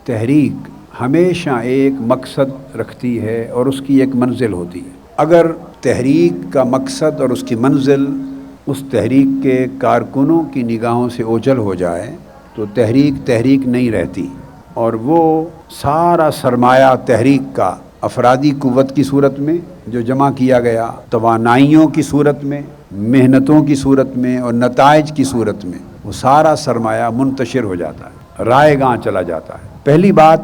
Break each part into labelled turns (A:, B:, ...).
A: تحریک ہمیشہ ایک مقصد رکھتی ہے اور اس کی ایک منزل ہوتی ہے۔ اگر تحریک کا مقصد اور اس کی منزل اس تحریک کے کارکنوں کی نگاہوں سے اوجھل ہو جائے تو تحریک نہیں رہتی، اور وہ سارا سرمایہ تحریک کا افرادی قوت کی صورت میں جو جمع کیا گیا، توانائیوں کی صورت میں، محنتوں کی صورت میں اور نتائج کی صورت میں، وہ سارا سرمایہ منتشر ہو جاتا ہے، رائے گاں چلا جاتا ہے۔ پہلی بات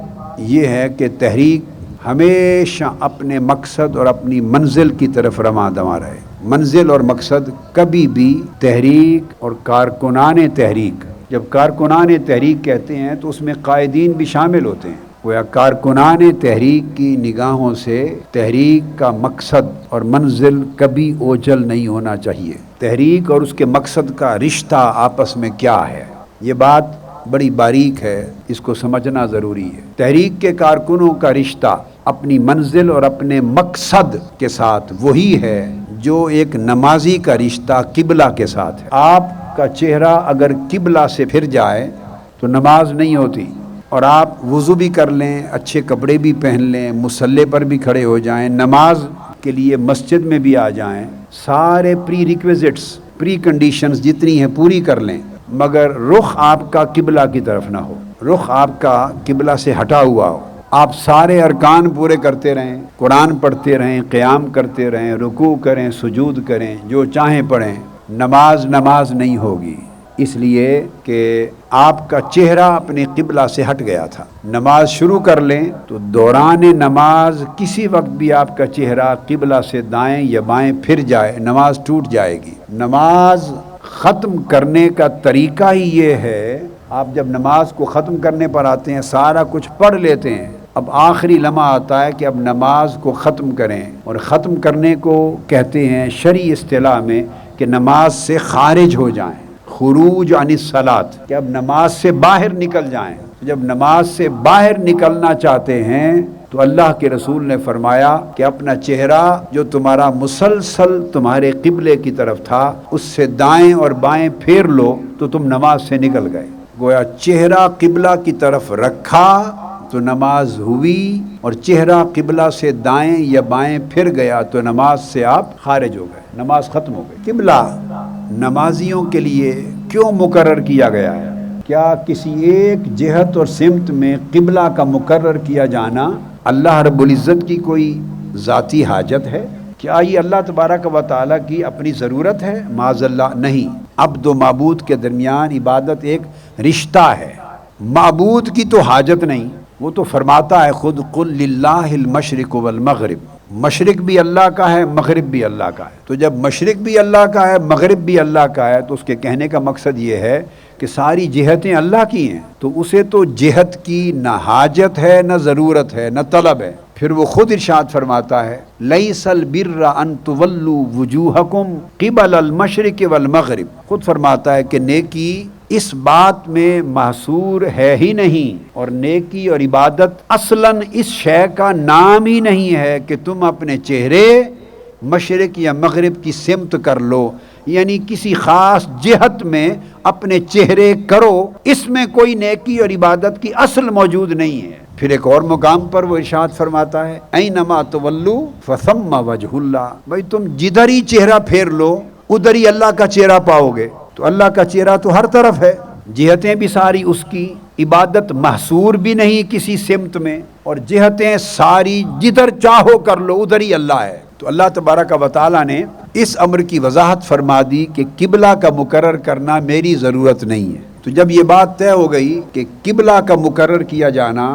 A: یہ ہے کہ تحریک ہمیشہ اپنے مقصد اور اپنی منزل کی طرف رواں دواں رہے۔ منزل اور مقصد کبھی بھی تحریک اور کارکنان تحریک، جب کارکنان تحریک کہتے ہیں تو اس میں قائدین بھی شامل ہوتے ہیں، گویا کارکنان تحریک کی نگاہوں سے تحریک کا مقصد اور منزل کبھی اوجھل نہیں ہونا چاہیے۔ تحریک اور اس کے مقصد کا رشتہ آپس میں کیا ہے، یہ بات بڑی باریک ہے، اس کو سمجھنا ضروری ہے۔ تحریک کے کارکنوں کا رشتہ اپنی منزل اور اپنے مقصد کے ساتھ وہی ہے جو ایک نمازی کا رشتہ قبلہ کے ساتھ ہے۔ آپ کا چہرہ اگر قبلہ سے پھر جائے تو نماز نہیں ہوتی، اور آپ وضو بھی کر لیں، اچھے کپڑے بھی پہن لیں، مصلی پر بھی کھڑے ہو جائیں، نماز کے لیے مسجد میں بھی آ جائیں، سارے پری ریکویزٹس، پری کنڈیشنز جتنی ہیں پوری کر لیں، مگر رخ آپ کا قبلہ کی طرف نہ ہو، رخ آپ کا قبلہ سے ہٹا ہوا ہو، آپ سارے ارکان پورے کرتے رہیں، قرآن پڑھتے رہیں، قیام کرتے رہیں، رکوع کریں، سجود کریں، جو چاہیں پڑھیں، نماز نہیں ہوگی، اس لیے کہ آپ کا چہرہ اپنے قبلہ سے ہٹ گیا تھا۔ نماز شروع کر لیں تو دوران نماز کسی وقت بھی آپ کا چہرہ قبلہ سے دائیں یا بائیں پھر جائے، نماز ٹوٹ جائے گی۔ نماز ختم کرنے کا طریقہ ہی یہ ہے، آپ جب نماز کو ختم کرنے پر آتے ہیں سارا کچھ پڑھ لیتے ہیں، اب آخری لمحہ آتا ہے کہ اب نماز کو ختم کریں، اور ختم کرنے کو کہتے ہیں شرعی اصطلاح میں کہ نماز سے خارج ہو جائیں، خروج عن الصلاۃ، کہ اب نماز سے باہر نکل جائیں۔ جب نماز سے باہر نکلنا چاہتے ہیں تو اللہ کے رسول نے فرمایا کہ اپنا چہرہ جو تمہارا مسلسل تمہارے قبلے کی طرف تھا اس سے دائیں اور بائیں پھیر لو تو تم نماز سے نکل گئے۔ گویا چہرہ قبلہ کی طرف رکھا تو نماز ہوئی، اور چہرہ قبلہ سے دائیں یا بائیں پھر گیا تو نماز سے آپ خارج ہو گئے، نماز ختم ہو گئی۔ قبلہ نمازیوں کے لیے کیوں مقرر کیا گیا ہے؟ کیا کسی ایک جہت اور سمت میں قبلہ کا مقرر کیا جانا اللہ رب العزت کی کوئی ذاتی حاجت ہے؟ کیا یہ اللہ تبارک و تعالیٰ کی اپنی ضرورت ہے؟ معاذ اللہ نہیں۔ عبد و معبود کے درمیان عبادت ایک رشتہ ہے، معبود کی تو حاجت نہیں، وہ تو فرماتا ہے خود قل للہ المشرق والمغرب، مشرق بھی اللہ کا ہے، مغرب بھی اللہ کا ہے۔ تو جب مشرق بھی اللہ کا ہے، مغرب بھی اللہ کا ہے، تو اس کے کہنے کا مقصد یہ ہے کہ ساری جہتیں اللہ کی ہیں، تو اسے تو جہت کی نہ حاجت ہے، نہ ضرورت ہے، نہ طلب ہے۔ پھر وہ خود ارشاد فرماتا ہے لیس البر ان تولوا وجوہکم قبل المشرق والمغرب، خود فرماتا ہے کہ نیکی اس بات میں محصور ہے ہی نہیں، اور نیکی اور عبادت اصلاً اس شے کا نام ہی نہیں ہے کہ تم اپنے چہرے مشرق یا مغرب کی سمت کر لو، یعنی کسی خاص جہت میں اپنے چہرے کرو، اس میں کوئی نیکی اور عبادت کی اصل موجود نہیں ہے۔ پھر ایک اور مقام پر وہ ارشاد فرماتا ہے اینما تولوا فثم وجہ اللہ، بھائی تم جدھر ہی چہرہ پھیر لو ادھر ہی اللہ کا چہرہ پاؤ گے، تو اللہ کا چہرہ تو ہر طرف ہے، جہتیں بھی ساری اس کی، عبادت محصور بھی نہیں کسی سمت میں، اور جہتیں ساری جدھر چاہو کر لو ادھر ہی اللہ ہے۔ تو اللہ تبارک و تعالیٰ نے اس امر کی وضاحت فرما دی کہ قبلہ کا مقرر کرنا میری ضرورت نہیں ہے۔ تو جب یہ بات طے ہو گئی کہ قبلہ کا مقرر کیا جانا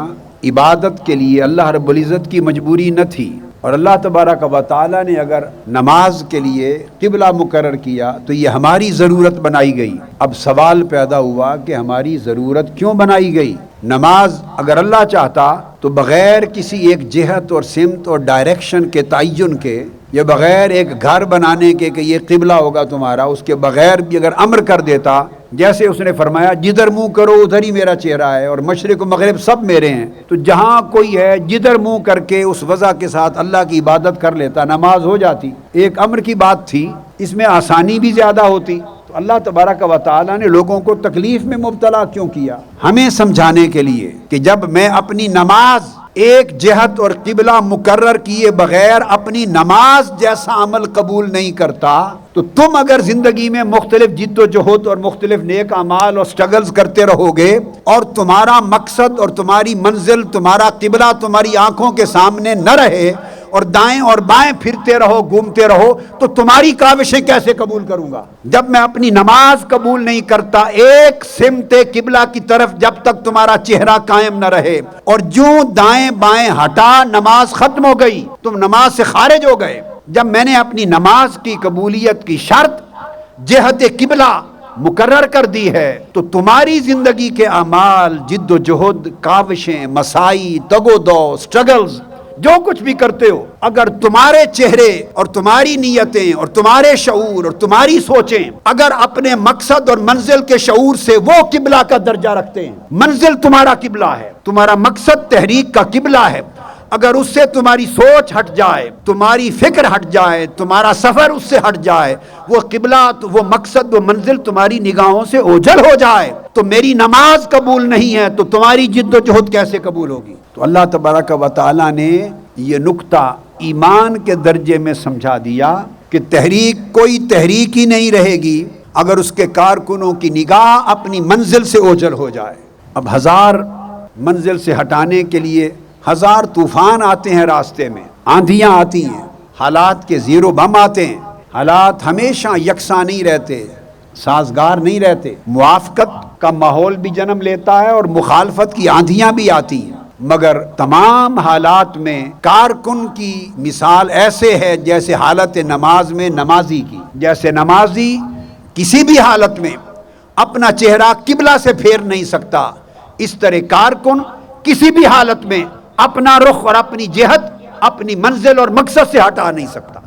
A: عبادت کے لیے اللہ رب العزت کی مجبوری نہ تھی، اور اللہ تبارک و تعالیٰ نے اگر نماز کے لیے قبلہ مقرر کیا تو یہ ہماری ضرورت بنائی گئی۔ اب سوال پیدا ہوا کہ ہماری ضرورت کیوں بنائی گئی؟ نماز اگر اللہ چاہتا تو بغیر کسی ایک جہت اور سمت اور ڈائریکشن کے تعین کے، یا بغیر ایک گھر بنانے کے کہ یہ قبلہ ہوگا تمہارا، اس کے بغیر بھی اگر امر کر دیتا، جیسے اس نے فرمایا جدھر منہ کرو ادھر ہی میرا چہرہ ہے، اور مشرق و مغرب سب میرے ہیں، تو جہاں کوئی ہے جدھر منہ کر کے اس وضع کے ساتھ اللہ کی عبادت کر لیتا، نماز ہو جاتی۔ ایک امر کی بات تھی، اس میں آسانی بھی زیادہ ہوتی، تو اللہ تبارک و تعالیٰ نے لوگوں کو تکلیف میں مبتلا کیوں کیا؟ ہمیں سمجھانے کے لیے کہ جب میں اپنی نماز ایک جہت اور قبلہ مقرر کیے بغیر اپنی نماز جیسا عمل قبول نہیں کرتا، تو تم اگر زندگی میں مختلف جد و جہد اور مختلف نیک اعمال اور سٹرگلز کرتے رہو گے اور تمہارا مقصد اور تمہاری منزل، تمہارا قبلہ تمہاری آنکھوں کے سامنے نہ رہے اور دائیں اور بائیں پھرتے رہو، گھومتے رہو، تو تمہاری کاوشیں کیسے قبول کروں گا؟ جب میں اپنی نماز قبول نہیں کرتا ایک سمت قبلہ کی طرف جب تک تمہارا چہرہ قائم نہ رہے، اور جو دائیں بائیں ہٹا نماز ختم ہو گئی، تم نماز سے خارج ہو گئے۔ جب میں نے اپنی نماز کی قبولیت کی شرط جہت قبلہ مقرر کر دی ہے، تو تمہاری زندگی کے اعمال، جد و جہد، کاوشیں، مساعی، تگ و دو، سٹرگلز، جو کچھ بھی کرتے ہو، اگر تمہارے چہرے اور تمہاری نیتیں اور تمہارے شعور اور تمہاری سوچیں اگر اپنے مقصد اور منزل کے شعور سے وہ قبلہ کا درجہ رکھتے ہیں، منزل تمہارا قبلہ ہے، تمہارا مقصد تحریک کا قبلہ ہے، اگر اس سے تمہاری سوچ ہٹ جائے، تمہاری فکر ہٹ جائے، تمہارا سفر اس سے ہٹ جائے، وہ قبلہ، وہ مقصد، وہ منزل تمہاری نگاہوں سے اوجھل ہو جائے، تو میری نماز قبول نہیں ہے، تو تمہاری جد و جہد کیسے قبول ہوگی؟ تو اللہ تبارک و تعالیٰ نے یہ نقطہ ایمان کے درجے میں سمجھا دیا کہ تحریک کوئی تحریک ہی نہیں رہے گی اگر اس کے کارکنوں کی نگاہ اپنی منزل سے اوجھل ہو جائے۔ اب ہزار منزل سے ہٹانے کے لیے ہزار طوفان آتے ہیں، راستے میں آندھیاں آتی ہیں، حالات کے زیر و بم آتے ہیں، حالات ہمیشہ یکساں نہیں رہتے، سازگار نہیں رہتے، موافقت کا ماحول بھی جنم لیتا ہے اور مخالفت کی آندھیاں بھی آتی ہیں، مگر تمام حالات میں کارکن کی مثال ایسے ہے جیسے حالت نماز میں نمازی کی، جیسے نمازی کسی بھی حالت میں اپنا چہرہ قبلہ سے پھیر نہیں سکتا، اس طرح کارکن کسی بھی حالت میں اپنا رخ اور اپنی جہت اپنی منزل اور مقصد سے ہٹا نہیں سکتا۔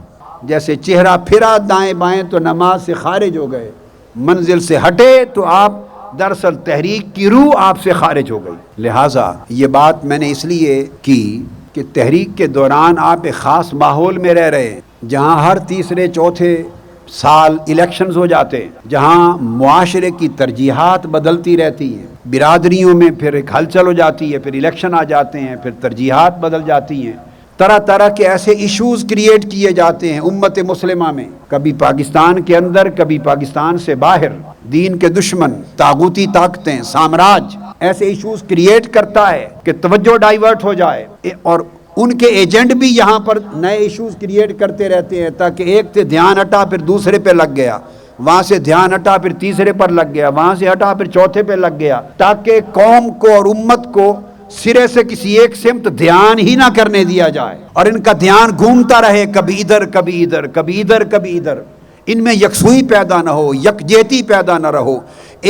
A: جیسے چہرہ پھرا دائیں بائیں تو نماز سے خارج ہو گئے، منزل سے ہٹے تو آپ دراصل تحریک کی روح آپ سے خارج ہو گئی۔ لہٰذا یہ بات میں نے اس لیے کی کہ تحریک کے دوران آپ ایک خاص ماحول میں رہ رہے ہیں جہاں ہر تیسرے چوتھے سال الیکشنز ہو جاتے ہیں، جہاں معاشرے کی ترجیحات بدلتی رہتی ہیں، برادریوں میں پھر ایک ہلچل ہو جاتی ہے، پھر الیکشن آ جاتے ہیں، پھر ترجیحات بدل جاتی ہیں، طرح طرح کے ایسے ایشوز کریٹ کیے جاتے ہیں امت مسلمہ میں، کبھی پاکستان کے اندر، کبھی پاکستان سے باہر، دین کے دشمن، طاغوتی طاقتیں، سامراج ایسے ایشوز کریٹ کرتا ہے کہ توجہ ڈائیورٹ ہو جائے، اور ان کے ایجنٹ بھی یہاں پر نئے ایشوز کریٹ کرتے رہتے ہیں تاکہ ایک سے دھیان ہٹا پھر دوسرے پہ لگ گیا، وہاں سے دھیان ہٹا پھر تیسرے پر لگ گیا، وہاں سے ہٹا پھر چوتھے پہ لگ گیا، تاکہ قوم کو اور امت کو سرے سے کسی ایک سمت دھیان ہی نہ کرنے دیا جائے، اور ان کا دھیان گھومتا رہے، کبھی ادھر کبھی ادھر، کبھی ادھر کبھی ادھر، ان میں یکسوئی پیدا نہ ہو، یکجہتی پیدا نہ رہو،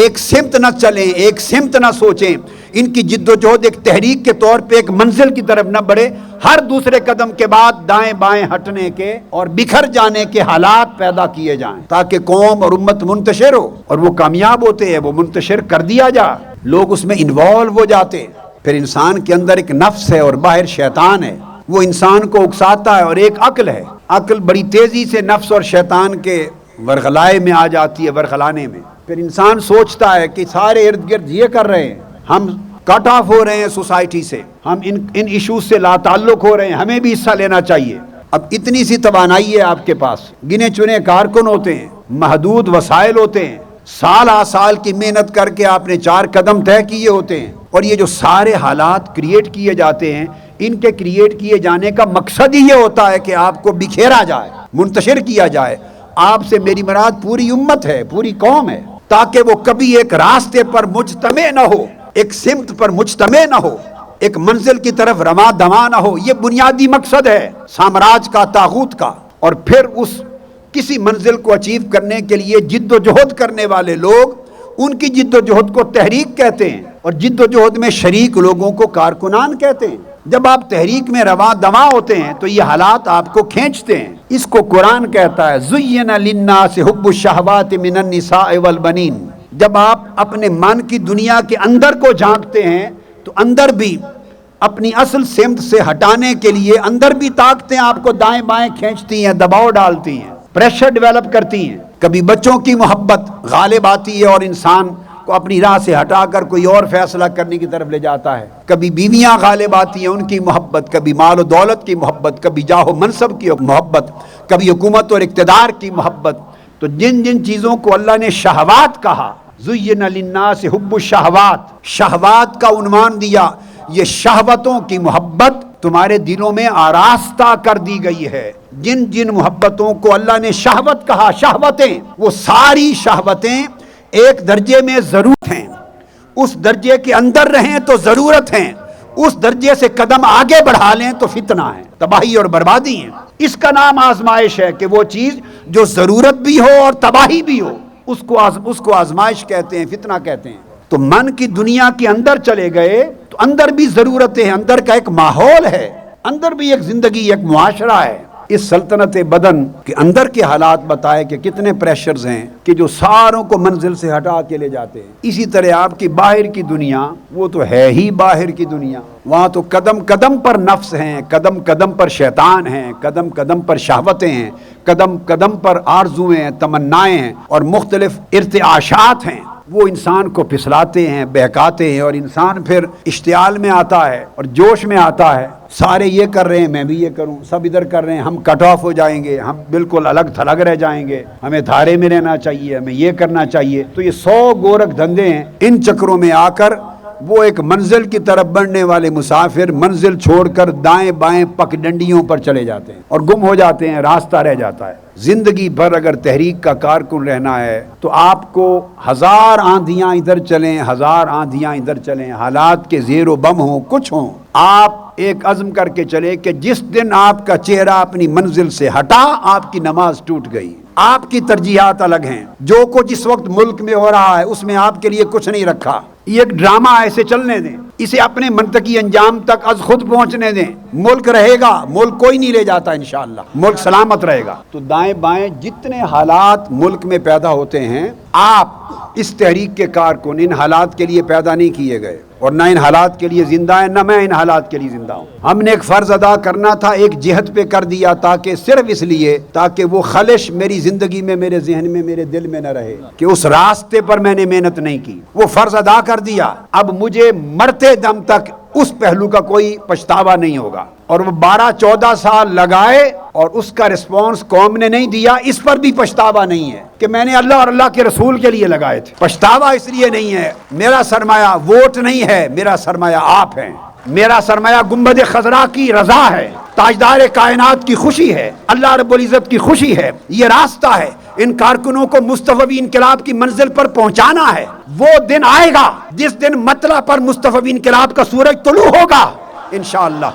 A: ایک سمت نہ چلیں، ایک سمت نہ سوچیں، ان کی جد و جہد ایک تحریک کے طور پہ ایک منزل کی طرف نہ بڑھے، ہر دوسرے قدم کے بعد دائیں بائیں ہٹنے کے اور بکھر جانے کے حالات پیدا کیے جائیں تاکہ قوم اور امت منتشر ہو، اور وہ کامیاب ہوتے ہیں، وہ منتشر کر دیا جائے، لوگ اس میں انوالو ہو جاتے۔ پھر انسان کے اندر ایک نفس ہے اور باہر شیطان ہے، وہ انسان کو اکساتا ہے، اور ایک عقل ہے، عقل بڑی تیزی سے نفس اور شیطان کے ورغلائے میں آ جاتی ہے، ورغلانے میں۔ پھر انسان سوچتا ہے کہ سارے ارد گرد یہ کر رہے ہیں، ہم کٹ آف ہو رہے ہیں سوسائٹی سے، ہم ان ایشوز سے لا تعلق ہو رہے ہیں، ہمیں بھی حصہ لینا چاہیے۔ اب اتنی سی توانائی ہے آپ کے پاس، گنے چنے کارکن ہوتے ہیں، محدود وسائل ہوتے ہیں، سال آ سال کی محنت کر کے آپ نے 4 قدم طے کیے ہوتے ہیں، اور یہ جو سارے حالات کریٹ کیے جاتے ہیں، ان کے کریٹ کیے جانے کا مقصد ہی یہ ہوتا ہے کہ آپ کو بکھیرا جائے، منتشر کیا جائے۔ آپ سے میری مراد پوری امت ہے، پوری قوم ہے، تاکہ وہ کبھی ایک راستے پر مجتمع نہ ہو، ایک سمت پر مجتمع نہ ہو، ایک منزل کی طرف رواں دواں نہ ہو۔ یہ بنیادی مقصد ہے سامراج کا، طاغوت کا۔ اور پھر اس کسی منزل کو اچیو کرنے کے لیے جد و جہد کرنے والے لوگ، ان کی جد و جہد کو تحریک کہتے ہیں، اور جد و جہد میں شریک لوگوں کو کارکنان کہتے ہیں۔ جب آپ تحریک میں رواں دواں ہوتے ہیں تو یہ حالات آپ کو کھینچتے ہیں۔ اس کو قرآن کہتا ہے زُيِّنَ لِلنَّاسِ حُبُّ الشَّهَوَاتِ مِنَ النِّسَاءِ وَالْبَنِينَ۔ جب آپ اپنے من کی دنیا کے اندر کو جھانکتے ہیں تو اندر بھی اپنی اصل سمت سے ہٹانے کے لیے اندر بھی طاقتیں آپ کو دائیں بائیں کھینچتی ہیں، دباؤ ڈالتی ہیں، پریشر ڈیولپ کرتی ہیں۔ کبھی بچوں کی محبت غالب آتی ہے اور انسان کو اپنی راہ سے ہٹا کر کوئی اور فیصلہ کرنے کی طرف لے جاتا ہے، کبھی بیویاں غالب آتی ہیں ان کی محبت، کبھی مال و دولت کی محبت، کبھی جاہ و منصب کی محبت، کبھی حکومت اور اقتدار کی محبت۔ تو جن جن چیزوں کو اللہ نے شہوات کہا، زین للناس حب الشہوات، شہوات کا عنوان دیا، یہ شہوتوں کی محبت تمہارے دلوں میں آراستہ کر دی گئی ہے۔ جن جن محبتوں کو اللہ نے شہوت کہا، شہوتیں، وہ ساری شہوتیں ایک درجے میں ضرورت ہیں، اس درجے کے اندر رہیں تو ضرورت ہیں، اس درجے سے قدم آگے بڑھا لیں تو فتنہ ہے، تباہی اور بربادی ہیں۔ اس کا نام آزمائش ہے کہ وہ چیز جو ضرورت بھی ہو اور تباہی بھی ہو، اس کو آزمائش کہتے ہیں، فتنہ کہتے ہیں۔ تو من کی دنیا کے اندر چلے گئے تو اندر بھی ضرورتیں ہیں، اندر کا ایک ماحول ہے، اندر بھی ایک زندگی، ایک معاشرہ ہے۔ اس سلطنت بدن کے اندر کے حالات بتائے کہ کتنے پریشرز ہیں کہ جو ساروں کو منزل سے ہٹا کے لے جاتے ہیں۔ اسی طرح آپ کی باہر کی دنیا، وہ تو ہے ہی باہر کی دنیا، وہاں تو قدم قدم پر نفس ہیں، قدم قدم پر شیطان ہیں، قدم قدم پر شہوتیں ہیں، قدم قدم پر آرزویں ہیں، تمنائیں ہیں اور مختلف ارتعاشات ہیں۔ وہ انسان کو پھسلاتے ہیں، بہکاتے ہیں، اور انسان پھر اشتعال میں آتا ہے اور جوش میں آتا ہے، سارے یہ کر رہے ہیں میں بھی یہ کروں، سب ادھر کر رہے ہیں، ہم کٹ آف ہو جائیں گے، ہم بالکل الگ تھلگ رہ جائیں گے، ہمیں دھارے میں رہنا چاہیے، ہمیں یہ کرنا چاہیے۔ تو یہ 100 گورکھ دھندے ہیں، ان چکروں میں آ کر وہ ایک منزل کی طرف بڑھنے والے مسافر منزل چھوڑ کر دائیں بائیں پک ڈنڈیوں پر چلے جاتے ہیں اور گم ہو جاتے ہیں، راستہ رہ جاتا ہے۔ زندگی بھر اگر تحریک کا کارکن رہنا ہے تو آپ کو 1000 آندھیاں ادھر چلیں، 1000 آندھیاں ادھر چلیں، حالات کے زیر و بم ہوں، کچھ ہوں، آپ ایک عزم کر کے چلے کہ جس دن آپ کا چہرہ اپنی منزل سے ہٹا، آپ کی نماز ٹوٹ گئی، آپ کی ترجیحات الگ ہیں، جو کچھ اس وقت ملک میں ہو رہا ہے اس میں آپ کے لیے کچھ نہیں رکھا، یہ ایک ڈرامہ ایسے چلنے دیں، اسے اپنے منطقی انجام تک از خود پہنچنے دیں، ملک رہے گا، ملک کوئی نہیں لے جاتا انشاءاللہ، ملک سلامت رہے گا۔ تو دائیں بائیں جتنے حالات ملک میں پیدا ہوتے ہیں، آپ اس تحریک کے کارکن ان حالات کے لیے پیدا نہیں کیے گئے اور نہ ان حالات کے لیے زندہ ہیں، نہ میں ان حالات کے لیے زندہ ہوں۔ ہم نے ایک فرض ادا کرنا تھا، ایک جہت پہ کر دیا، تاکہ صرف اس لیے تاکہ وہ خلش میری زندگی میں، میرے ذہن میں، میرے دل میں نہ رہے کہ اس راستے پر میں نے محنت نہیں کی، وہ فرض ادا کر دیا۔ اب مجھے مرتے دم تک اس پہلو کا کوئی پچھتاوا نہیں ہوگا، اور وہ 12-14 سال لگائے اور اس کا رسپانس قوم نے نہیں دیا، اس پر بھی پچھتاوا نہیں ہے کہ میں نے اللہ اور اللہ کے رسول کے لیے لگائے تھے۔ پچھتاوا اس لیے نہیں ہے، میرا سرمایہ ووٹ نہیں ہے، میرا سرمایہ آپ ہیں، میرا سرمایہ گنبد خضرا کی رضا ہے، تاجدار کائنات کی خوشی ہے، اللہ رب العزت کی خوشی ہے، یہ راستہ ہے، ان کارکنوں کو مصطفی انقلاب کی منزل پر پہنچانا ہے۔ وہ دن آئے گا جس دن مطلع پر مصطفی انقلاب کا سورج طلوع ہوگا انشاءاللہ۔